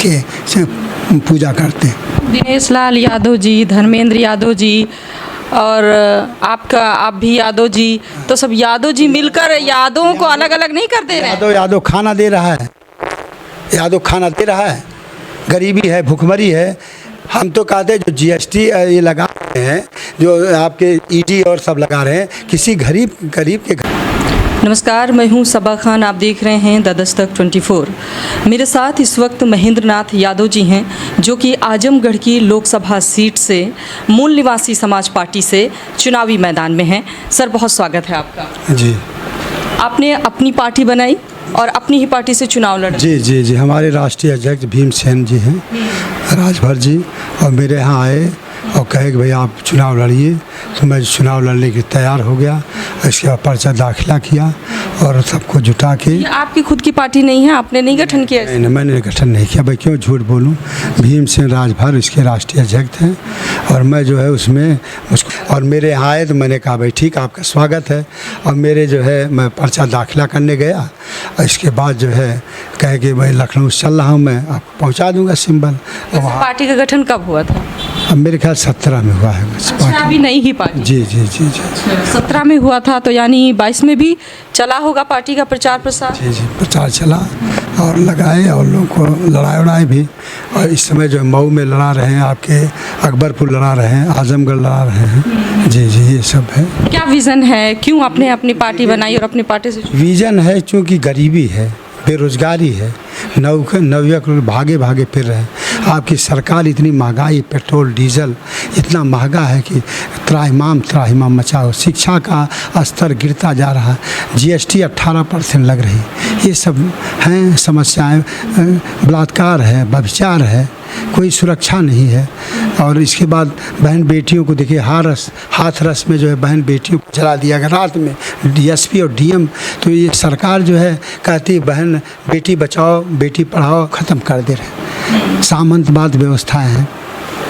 के से पूजा करते हैं। दिनेश लाल यादव जी, धर्मेंद्र यादव जी और आप भी यादव जी, तो सब यादव जी मिलकर यादवों को अलग अलग नहीं कर दे रहे हैं? यादव खाना दे रहा है, यादव खाना दे रहा है। गरीबी है, भुखमरी है। हम तो कहते हैं जो जीएसटी ये लगा रहे हैं, जो आपके ईडी और सब लगा रहे हैं, किसी गरीब के घर। नमस्कार, मैं हूं सबा खान, आप देख रहे हैं द दस्तक 24। मेरे साथ इस वक्त महेंद्र नाथ यादव जी हैं, जो कि आजमगढ़ की लोकसभा सीट से मूल निवासी समाज पार्टी से चुनावी मैदान में हैं। सर, बहुत स्वागत है आपका। जी, आपने अपनी पार्टी बनाई और अपनी ही पार्टी से चुनाव लड़े? जी जी जी, हमारे राष्ट्रीय अध्यक्ष भीमसेन जी हैं, राजभर जी, और मेरे यहाँ आए और कहे कि भाई आप चुनाव लड़िए, तो मैं चुनाव लड़ने के तैयार हो गया। इसके बाद पर्चा दाखिला किया और सबको जुटा के। ये आपकी खुद की पार्टी नहीं है? आपने नहीं गठन किया? नहीं, मैंने गठन नहीं किया। भाई क्यों झूठ बोलूं? भीमसेन राजभर इसके राष्ट्रीय अध्यक्ष हैं और मैं जो है उसमें और मेरे यहाँ आए तो मैंने कहा भाई ठीक, आपका स्वागत है। और मेरे जो है मैं पर्चा दाखिला करने गया और इसके बाद जो है कहे कि भाई लखनऊ चल रहा हूँ, मैं आपको पहुँचा दूँगा सिंबल। और वहाँ पार्टी का गठन कब हुआ था? अब मेरे ख्याल 17 में हुआ है। अच्छा, अभी नहीं ही पार्टी? जी जी जी जी, 17 में हुआ था, तो यानी 22 में भी चला होगा पार्टी का प्रचार प्रसार? जी जी, प्रचार चला और लगाए और लोगों को लड़ाए उड़ाए भी। और इस समय जो मऊ में लड़ा रहे हैं, आपके अकबरपुर लड़ा रहे हैं, आजमगढ़ लड़ा रहे हैं। जी जी, ये सब है। क्या विज़न है, क्यों आपने अपनी पार्टी बनाई और अपनी पार्टी से? विजन है चूँकि गरीबी है, बेरोजगारी है, नवयुवक लोग भागे भागे फिर रहे हैं। आपकी सरकार इतनी महंगाई, पेट्रोल डीजल इतना महंगा है कि त्राहिमाम मचाओ। शिक्षा का स्तर गिरता जा रहा है, जीएसटी 18% लग रही, ये सब हैं समस्याएं। बलात्कार है, व्यभिचार है, कोई सुरक्षा नहीं है। और इसके बाद बहन बेटियों को देखिए, हाथरस में जो है बहन बेटियों को जला दिया गया रात में, डीएसपी और डीएम। तो ये सरकार जो है कहती है बहन बेटी बचाओ बेटी पढ़ाओ, ख़त्म कर दे रहे। सामंतवाद व्यवस्थाएं हैं,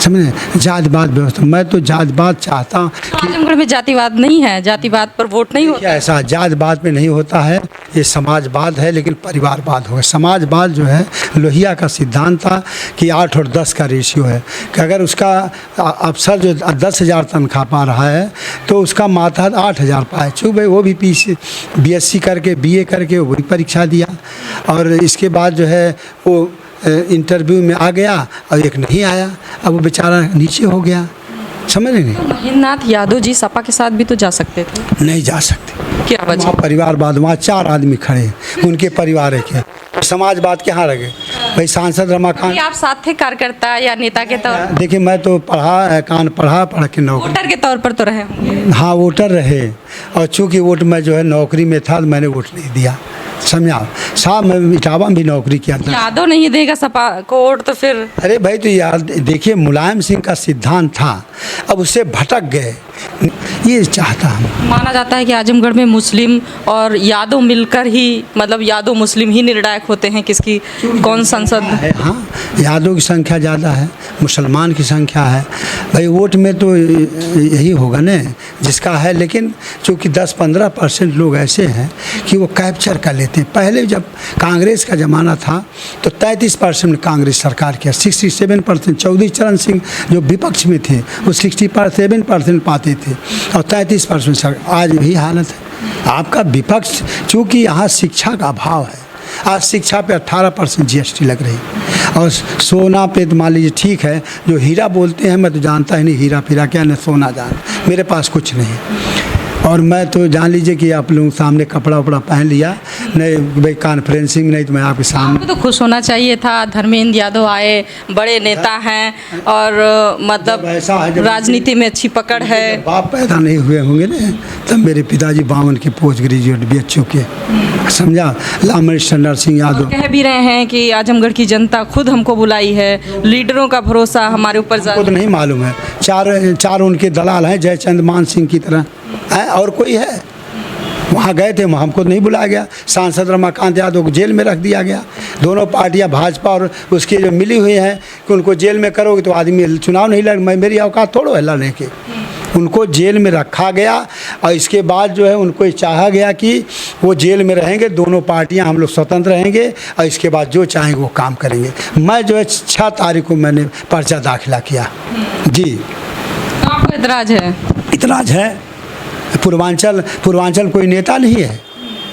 समझे, जातिवाद व्यवस्था। मैं तो जातिवाद चाहता हूँ। आजमगढ़ में जातिवाद नहीं है, जातिवाद पर वोट नहीं होता। ऐसा जातिवाद में नहीं होता है, ये समाजवाद है, लेकिन परिवारवाद होगा। समाजवाद जो है लोहिया का सिद्धांत था कि 8 और 10 का रेशियो है, कि अगर उसका अफसर जो 10,000 तनख्वाह पा रहा है तो उसका मातहत 8,000 पाए। चूँकि भाई वो भी BSc करके BA करके वही परीक्षा दिया और इसके बाद जो है वो इंटरव्यू में आ गया और एक नहीं आया, अब वो बेचारा नीचे हो गया। समझ रहे नहीं? महेंद्र नाथ यादव जी सपा के साथ भी तो जा सकते थे। नहीं जा सकते। क्या वजह? परिवारवाद, वहाँ 4 आदमी खड़े, उनके परिवार के। समाजवाद के यहाँ रहे भाई। सांसद रमाकांत, आप साथ थे कार्यकर्ता या नेता के तौर? देखिए मैं तो पढ़ के नौकरी, वोटर के तौर पर तो रहे होंगे। हाँ, वोटर रहे। और चूँकि वोट मैं जो है नौकरी में था, मैंने वोट नहीं दिया। समझा साहब, मैं इटावा में भी नौकरी किया था। यादव नहीं देगा सपा को वोट तो फिर? अरे भाई, तो यार देखिए, मुलायम सिंह का सिद्धांत था, अब उससे भटक गए, ये चाहता हूँ। माना जाता है कि आजमगढ़ में मुस्लिम और यादव मिलकर ही, मतलब यादव मुस्लिम ही निर्णायक होते हैं किसकी कौन संसद है। हाँ, यादव की संख्या ज़्यादा है, मुसलमान की संख्या है। भाई वोट में तो यही होगा न जिसका है, लेकिन चूँकि 10-15% लोग ऐसे हैं कि वो कैप्चर कर लेते हैं। पहले जब कांग्रेस का ज़माना था तो 33% कांग्रेस सरकार किया, 67% चौधरी चरण सिंह जो विपक्ष में थे वो 67% पाते थे और 33% सरकार। आज यही हालत है आपका विपक्ष। चूँकि यहाँ शिक्षा का अभाव है, आज शिक्षा पे 18% GST लग रही, और सोना पे तो मान लीजिए ठीक है, जो हीरा बोलते हैं मैं तो जानता ही नहीं, हीरा फिरा क्या, न सोना जान, मेरे पास कुछ नहीं। और मैं तो जान लीजिए कि आप लोगों के सामने कपड़ा उपड़ा पहन लिया, नहीं भाई कॉन्फ्रेंसिंग नहीं तो मैं आपके सामने। तो खुश होना चाहिए था, धर्मेंद्र यादव आए, बड़े नेता हैं और मतलब राजनीति में अच्छी पकड़ है। बाप पैदा नहीं हुए होंगे ना, तब मेरे पिताजी 52 के पोस्ट ग्रेजुएट BHU के, समझा, लामरिस्टर नरसिंह यादव। कह भी रहे हैं कि आजमगढ़ की जनता खुद हमको बुलाई है, लीडरों का भरोसा हमारे ऊपर ज़्यादा। तो नहीं मालूम है, चार उनके दलाल हैं, जयचंद मान सिंह की तरह है, और कोई है? वहाँ गए थे, वहाँ हमको नहीं बुलाया गया। सांसद रमाकांत यादव को जेल में रख दिया गया। दोनों पार्टियां भाजपा और उसकी जो मिली हुई हैं कि उनको जेल में करोगे तो आदमी चुनाव नहीं लड़, मेरी औकात थोड़ो है लड़ने के। उनको जेल में रखा गया और इसके बाद जो है उनको चाहा गया कि वो जेल में रहेंगे, दोनों पार्टियां हम लोग स्वतंत्र रहेंगे और इसके बाद जो चाहेंगे वो काम करेंगे। मैं जो है 6 तारीख को मैंने पर्चा दाखिला किया। जी, तो आपको इतराज़ है? इतराज़ है। पूर्वांचल कोई नेता नहीं है।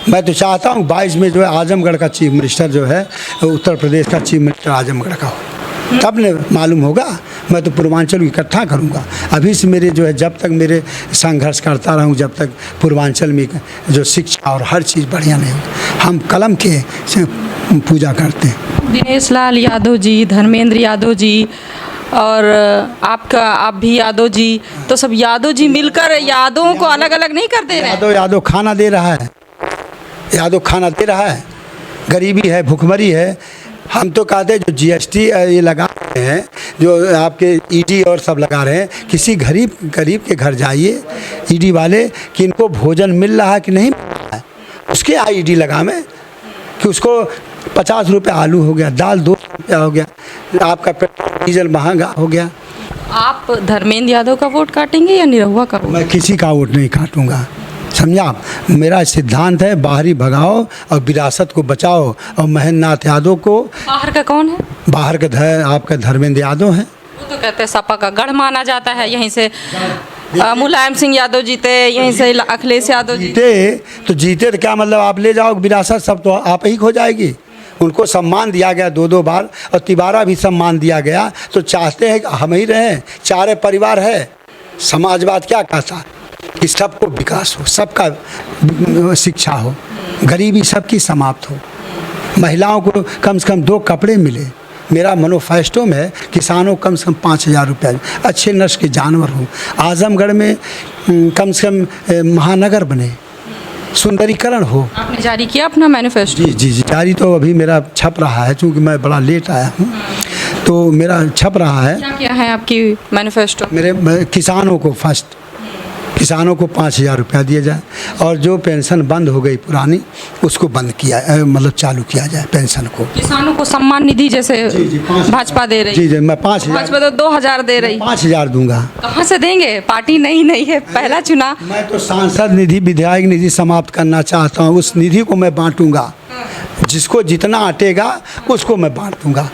मैं तो चाहता हूँ 22 में जो है आजमगढ़ का चीफ मिनिस्टर जो है, उत्तर प्रदेश का चीफ मिनिस्टर आजमगढ़ का हो, तब ने मालूम होगा। मैं तो पूर्वांचल को इकट्ठा करूँगा। अभी से मेरे जो है जब तक मेरे संघर्ष करता रहूँ, जब तक पूर्वांचल में जो शिक्षा और हर चीज़ बढ़िया नहीं हो, हम कलम के से पूजा करते हैं। दिनेश लाल यादव जी, धर्मेंद्र यादव जी और आप भी यादव जी, तो सब यादव जी मिलकर यादवों को अलग अलग नहीं कर दे रहे हैं? यादव खाना दे रहा है, यादव खाना दे रहा है। गरीबी है, भुखमरी है। हम तो कहते हैं जो GST ये लगा रहे हैं, जो आपके ED और सब लगा रहे हैं, किसी गरीब के घर जाइए ED वाले कि इनको भोजन मिल रहा है कि नहीं मिल रहा है, उसके IED लगावें कि उसको 50 रुपये आलू हो गया, दाल 2 रुपया हो गया, आपका पेट्रोल डीजल महंगा हो गया। आप धर्मेंद्र यादव का वोट काटेंगे या निरहुआ का वोट? मैं किसी का वोट नहीं काटूंगा, समझा। मेरा सिद्धांत है बाहरी भगाओ और विरासत को बचाओ। और महेंद्र नाथ यादव को, बाहर का कौन है? बाहर का आपका धर्मेंद्र यादव है। वो तो कहते हैं सपा का गढ़ माना जाता है, यहीं से मुलायम सिंह यादव जीते, यहीं से अखिलेश यादव जीते तो क्या मतलब, आप ले जाओ विरासत, सब तो आप ही खो जाएगी। उनको सम्मान दिया गया 2 बार और तिबारा भी सम्मान दिया गया, तो चाहते हैं कि हम ही रहें, 4 परिवार है। समाजवाद क्या कहता कि सबको विकास हो, सबका शिक्षा हो, गरीबी सबकी समाप्त हो, महिलाओं को कम से कम 2 कपड़े मिले। मेरा मैनिफेस्टो में है किसानों को कम से कम 5,000 रुपये, अच्छे नस्ल के जानवर हों, आजमगढ़ में कम से कम महानगर बने, सुंदरीकरण हो। आपने जारी किया अपना मैनिफेस्टो? जी, जारी तो अभी मेरा छप रहा है, क्योंकि मैं बड़ा लेट आया हूँ, तो मेरा छप रहा है। क्या है आपकी मैनिफेस्टो? मेरे किसानों को फर्स्ट, किसानों को 5,000 रुपया दिया जाए, और जो पेंशन बंद हो गई पुरानी उसको बंद किया, मतलब चालू किया जाए पेंशन को। किसानों को सम्मान निधि जैसे भाजपा दे रही? जी, मैं 5,000, भाजपा तो 2,000 दे रही। 5,000 दूंगा। कहाँ से देंगे? पार्टी नहीं है, पहला चुना। मैं तो सांसद निधि, विधायक निधि समाप्त करना चाहता हूँ। उस निधि को मैं बांटूंगा, जिसको जितना अटेगा उसको मैं बांट दूंगा,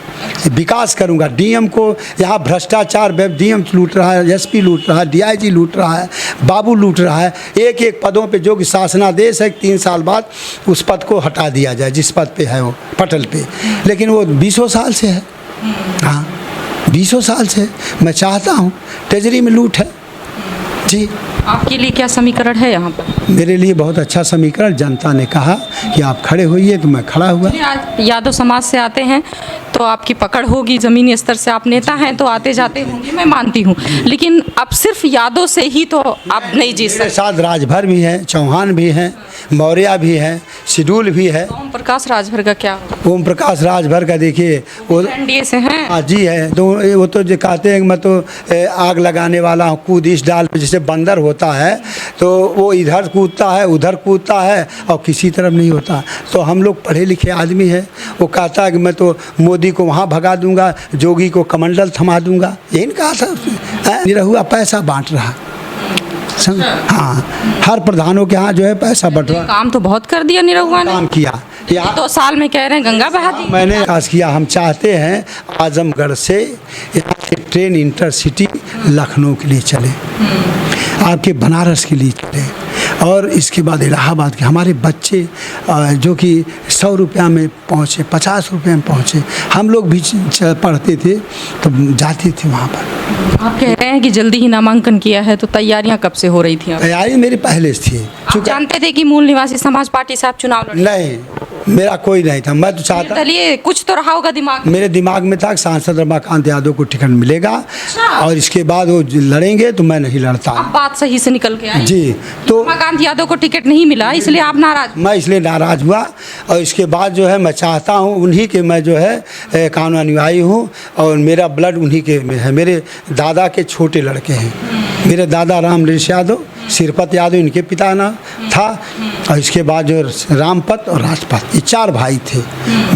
विकास करूंगा। DM को यहाँ भ्रष्टाचार, DM लूट रहा है, SP लूट रहा है, DIG लूट रहा है, बाबू लूट रहा है। एक पदों पे जो कि शासनादेश है 3 साल बाद उस पद को हटा दिया जाए, जिस पद पे है वो पटल पे, लेकिन वो 20 साल से है। हाँ, 20 साल से मैं चाहता हूँ, ट्रेजरी में लूट है। जी, आपके लिए क्या समीकरण है यहाँ पर? मेरे लिए बहुत अच्छा समीकरण, जनता ने कहा कि आप खड़े होइए तो मैं खड़ा हुआ। आप यादव समाज से आते हैं तो आपकी पकड़ होगी, ज़मीनी स्तर से आप नेता हैं तो आते जाते होंगे, मैं मानती हूँ, लेकिन अब सिर्फ यादव से ही तो आप नहीं जीत सकते। मेरे साथ राजभर भी हैं, चौहान भी हैं, मौर्य भी हैं, शेड्यूल भी है। ओम प्रकाश राजभर का क्या? ओम प्रकाश राजभर का देखिए, वो NDA से हैं। हाँ जी है, तो वो तो जो कहते हैं मैं तो आग लगाने वाला हूँ, कूद इस डाल पे, जैसे बंदर होता है तो वो इधर कूदता है उधर कूदता है और किसी तरफ नहीं होता। तो हम लोग पढ़े लिखे आदमी हैं, वो कहता है कि मैं तो मोदी को वहाँ भगा दूंगा, जोगी को कमंडल थमा दूंगा, यही नहीं कहा था उसने। निरहुआ पैसा बांट रहा, हाँ, हर प्रधानों के यहाँ जो है पैसा बट रहा। काम तो बहुत कर दिया निरहुआ ने, काम किया। 2 साल में कह रहे हैं गंगा बहा दी। मैंने विकास किया। हम चाहते हैं आजमगढ़ से यहाँ से ट्रेन इंटरसिटी लखनऊ के लिए चले, आपके बनारस के लिए चले, और इसके बाद इलाहाबाद के हमारे बच्चे जो कि 100 रुपया में पहुँचे, 50 रुपये में पहुँचे। हम लोग भी पढ़ते थे तो जाते थे वहाँ पर। आप कह रहे हैं कि जल्दी ही नामांकन किया है, तो तैयारियां कब से हो रही थी? तैयारी मेरी पहले से थी। आप जानते थे कि मूल निवासी समाज पार्टी से आप चुनाव लड़ेंगे? नहीं, मेरा कोई नहीं था। मैं तो चाहता, चलिए कुछ तो रहा होगा दिमाग में। मेरे दिमाग में था सांसद रमाकांत यादव को टिकट मिलेगा और इसके बाद वो लड़ेंगे, तो मैं नहीं लड़ता। अब बात सही से निकल के आई जी, तो रमाकांत यादव को टिकट नहीं मिला, इसलिए आप नाराज? मैं इसलिए नाराज हुआ, और इसके बाद जो है मैं चाहता हूँ उन्हीं के, मैं जो है कानून अनुयायी हूँ और मेरा ब्लड उन्हीं के में है। मेरे दादा के छोटे लड़के हैं, मेरे दादा रामनरेश यादव, सिरपत यादव इनके पिता नाम था, और इसके बाद जो रामपत और राजपत, ये 4 भाई थे।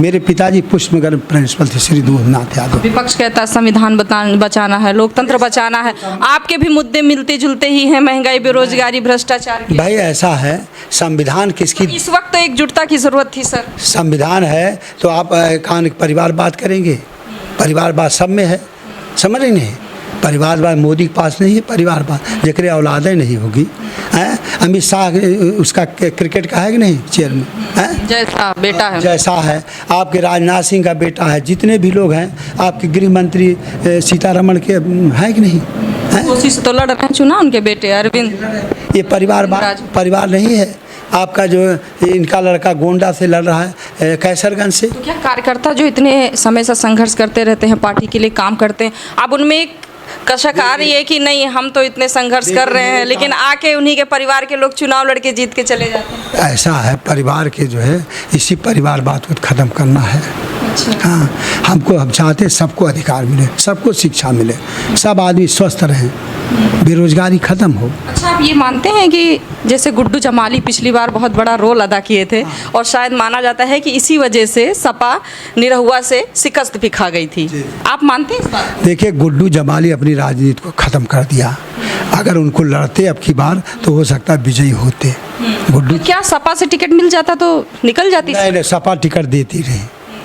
मेरे पिताजी पुष्पनगर प्रिंसिपल थे, श्री दूधनाथ यादव। विपक्ष कहता है संविधान बचाना है, लोकतंत्र बचाना है, आपके भी मुद्दे मिलते जुलते ही हैं, महंगाई, बेरोजगारी, भ्रष्टाचार के। भाई ऐसा है, संविधान किसकी, इस वक्त तो एकजुटता की जरूरत थी सर। संविधान है तो आप कहाँ परिवार बात करेंगे, परिवार बात सब में है, समझ रही नहीं, परिवार बात मोदी के पास नहीं है, परिवार बात जेकरे औलादें नहीं होगी हैं। अमित शाह उसका क्रिकेट का है कि नहीं चेयरमैन हैं, जैसा बेटा है, जैसा है आपके राजनाथ सिंह का बेटा है, जितने भी लोग हैं आपके गृह मंत्री सीतारमण के हैं कि नहीं हैं? कोशिश तो लड़ रहे हैं, चुना उनके बेटे अरविंद। ये परिवार बात परिवार नहीं है। आपका जो इनका लड़का गोंडा से लड़ रहा है, कैसरगंज से। तो क्या कार्यकर्ता जो इतने समय से संघर्ष करते रहते हैं, पार्टी के लिए काम करते हैं, अब उनमें एक कसक आ रही है कि नहीं हम तो इतने संघर्ष कर रहे हैं, लेकिन आके उन्हीं के परिवार के लोग चुनाव लड़के जीत के चले जाते हैं। ऐसा है, परिवार के जो है इसी परिवार बात को ख़त्म करना है। अच्छा। हाँ, हमको हम चाहते हैं सबको अधिकार मिले, सबको शिक्षा मिले, सब आदमी स्वस्थ रहें, बेरोजगारी ख़त्म हो। अच्छा, आप ये मानते हैं कि जैसे गुड्डू जमाली पिछली बार बहुत बड़ा रोल अदा किए थे, और शायद माना जाता है कि इसी वजह से सपा निरहुआ से शिकस्त भी खा गई थी, आप मानते हैं इस बात? देखिए, गुड्डू जमाली अपनी राजनीति को ख़त्म कर दिया। अगर उनको लड़ते अब की बार तो हो सकता है विजयी होते। गुड्डू क्या सपा से टिकट मिल जाता तो निकल जाती? नहीं, सपा टिकट देती रही।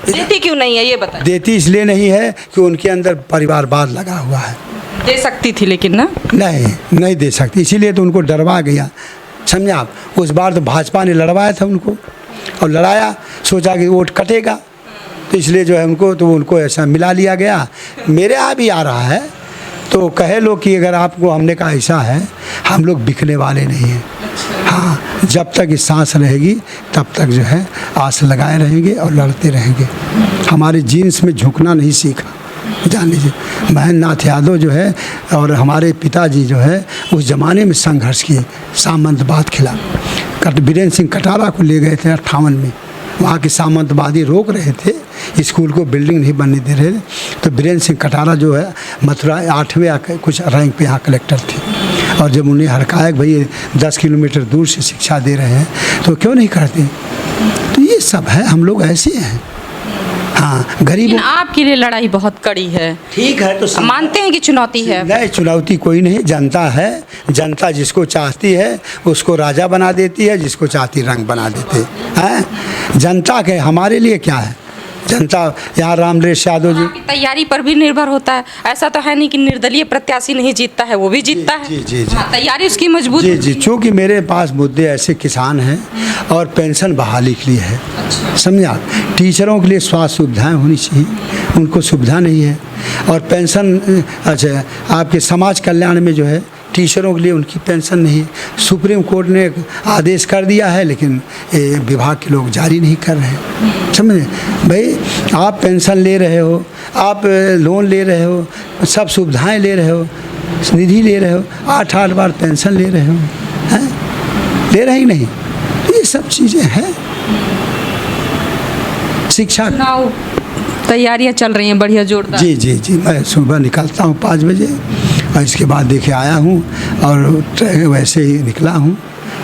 देती क्यों नहीं है ये बताइए? देती इसलिए नहीं है कि उनके अंदर परिवारवाद लगा हुआ है। दे सकती थी लेकिन ना, नहीं दे सकती, इसीलिए तो उनको डरवा गया, समझे आप। उस बार तो भाजपा ने लड़वाया था उनको, और लड़ाया, सोचा कि वोट कटेगा, तो इसलिए जो है उनको ऐसा मिला लिया गया। मेरे यहाँ भी आ रहा है तो कहे लो कि अगर आपको, हमने कहा ऐसा है, हम लोग बिकने वाले नहीं हैं। हाँ, जब तक इस सांस रहेगी तब तक जो है आस लगाए रहेंगे और लड़ते रहेंगे। हमारे जीन्स में झुकना नहीं सीखा, जान लीजिए। महेंद्रनाथ यादव जो है और हमारे पिताजी जो है उस ज़माने में संघर्ष किए सामंतवाद खिलाफ। बीरेंद्र सिंह कटारा को ले गए थे 58 में, वहाँ के सामंतवादी रोक रहे थे, स्कूल को बिल्डिंग नहीं बनने दे रहे थे, तो बीरेंद्र सिंह कटारा जो है मथुरा 8वें कुछ रैंक पे यहाँ कलेक्टर थे, और जब उन्हें हड़काया भाई 10 किलोमीटर दूर से शिक्षा दे रहे हैं तो क्यों नहीं करते। तो ये सब है, हम लोग ऐसे हैं। हाँ, गरीब आपके लिए लड़ाई बहुत कड़ी है, ठीक है, तो मानते हैं कि चुनौती है? नहीं, चुनौती कोई नहीं, जनता है। जनता जिसको चाहती है उसको राजा बना देती है, जिसको चाहती रंग बना देते हैं। जनता के हमारे लिए क्या है, जनता यहाँ रामनरेश यादव जी आपकी तैयारी पर भी निर्भर होता है। ऐसा तो है नहीं कि निर्दलीय प्रत्याशी नहीं जीतता है, वो भी जीतता है। जी। हाँ, तैयारी उसकी मजबूत। जी, चूँकि मेरे पास मुद्दे ऐसे किसान हैं और पेंशन बहाली के लिए है, समझे आप। टीचरों के लिए स्वास्थ्य सुविधाएं होनी चाहिए, उनको सुविधा नहीं है। और पेंशन, अच्छा, आपके समाज कल्याण में जो है टीचरों के लिए उनकी पेंशन नहीं है। सुप्रीम कोर्ट ने एक आदेश कर दिया है, लेकिन विभाग के लोग जारी नहीं कर रहे हैं, समझे भाई। आप पेंशन ले रहे हो, आप लोन ले रहे हो, सब सुविधाएं ले रहे हो, निधि ले रहे हो, 8 बार पेंशन ले रहे हो, हैं, ले रहे ही नहीं। ये सब चीज़ें हैं। शिक्षा तैयारियां चल रही हैं बढ़िया, जोरदार। जी, मैं सुबह निकलता हूँ 5 बजे, और इसके बाद देखे आया हूँ और वैसे ही निकला हूँ,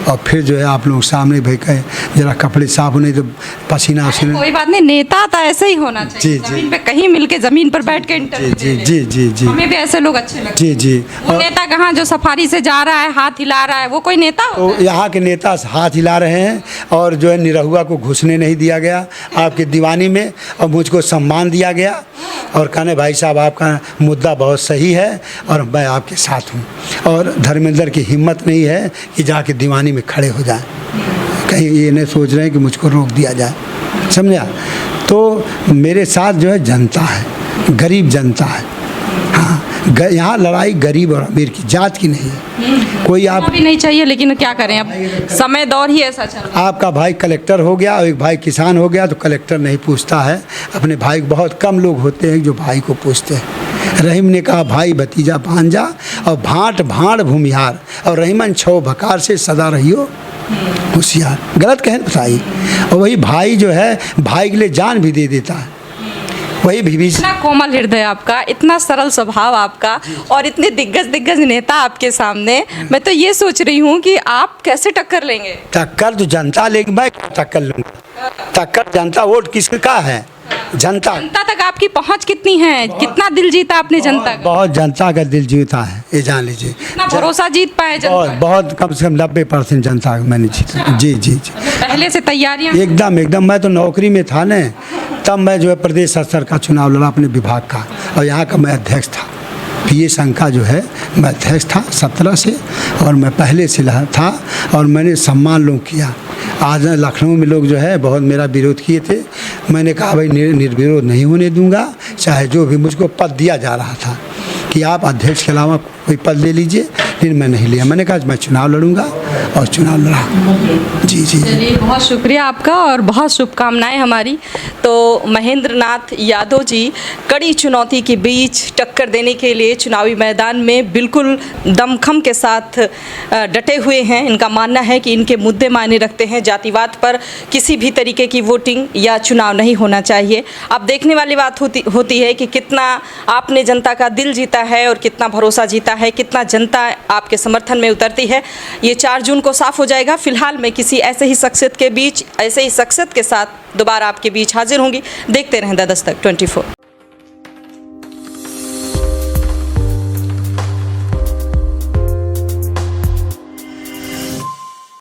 और फिर जो है आप लोग सामने भाई कहे जरा कपड़े साफ होने तो पसीना उसीना। कोई बात नहीं, नेता तो ऐसे ही होना चाहिए। जी, जमीन पे कहीं मिलके जमीन पर बैठ के इंटरव्यू दे रहे हैं। जी। हमें भी ऐसे लोग अच्छे लगते हैं। जी। वो नेता कहाँ जो सफारी से जा रहा है, हाथ हिला रहा है, वो कोई नेता होता है? तो यहाँ के नेता हाथ हिला रहे हैं, और जो है निरहुआ को घुसने नहीं दिया गया आपके दीवानी में, और मुझको सम्मान दिया गया, और कहने भाई साहब आपका मुद्दा बहुत सही है और मैं आपके साथ हूँ। और धर्मेंद्र की हिम्मत नहीं है कि जाके दीवानी में खड़े हो जाए, कहीं ये नहीं सोच रहे हैं कि मुझको रोक दिया जाए, समझा। तो मेरे साथ जो है जनता है, गरीब जनता है। हाँ, यहाँ लड़ाई गरीब और अमीर की, जात की नहीं है। कोई आप भी नहीं चाहिए, लेकिन क्या करें, अब समय दौर ही ऐसा चल रहा है। आपका भाई कलेक्टर हो गया और एक भाई किसान हो गया, तो कलेक्टर नहीं पूछता है अपने भाई को। बहुत कम लोग होते हैं जो भाई को पूछते हैं। रहीम ने कहा भाई भतीजा भांजा, और भांट भांड भूमिहार, और रहीमन छो भकार से सदा रहियो होशियार। गलत कहें बताइए। और वही भाई जो है भाई के लिए जान भी दे देता है। वही भीबीसी। इतना कोमल हृदय आपका, इतना सरल स्वभाव आपका और इतने दिग्गज नेता आपके सामने, मैं तो ये सोच रही हूँ कि आप कैसे टक्कर लेंगे। टक्कर तो जनता लेगी, मैं क्या टक्कर लूँगा? टक्कर जनता, वोट किसका है? जनता। जनता तक आपकी पहुँच कितनी है? कितना दिल जीता आपने जनता का? बहुत जनता का दिल जीता है, ये जान लीजिए। कितना भरोसा जीत पाए जनता बहुत का? बहुत, कम से कम 90% जनता का मैंने जीता। जी जी जी, पहले से तैयारियां? एकदम। मैं तो नौकरी में था न, तब मैं जो है प्रदेश स्तर का चुनाव लड़ा अपने विभाग का, और यहाँ का मैं अध्यक्ष था। पीए संघ का जो है मैं अध्यक्ष था 17 से, और मैं पहले से था, और मैंने सम्मान लोग किया। आज लखनऊ में लोग जो है बहुत मेरा विरोध किए थे, मैंने कहा भाई निर्विरोध नहीं होने दूंगा, चाहे जो भी। मुझको पद दिया जा रहा था कि आप अध्यक्ष के अलावा कोई पद ले लीजिए, लेकिन मैं नहीं लिया। मैंने कहा मैं चुनाव लड़ूंगा, और चुनाव लड़ा। जी जी। चलिए, बहुत शुक्रिया आपका और बहुत शुभकामनाएं हमारी। तो महेंद्र नाथ यादव जी कड़ी चुनौती के बीच टक्कर देने के लिए चुनावी मैदान में बिल्कुल दमखम के साथ डटे हुए हैं। इनका मानना है कि इनके मुद्दे मायने रखते हैं, जातिवाद पर किसी भी तरीके की वोटिंग या चुनाव नहीं होना चाहिए। अब देखने वाली बात होती है कि कितना आपने जनता का दिल जीता है और कितना भरोसा जीता है, कितना जनता आपके समर्थन में उतरती है। ये 4 जून को साफ हो जाएगा। फिलहाल मैं किसी ऐसे ही शख्सियत के साथ दोबारा आपके बीच हाजिर होंगी। देखते रहें द दस्तक 24।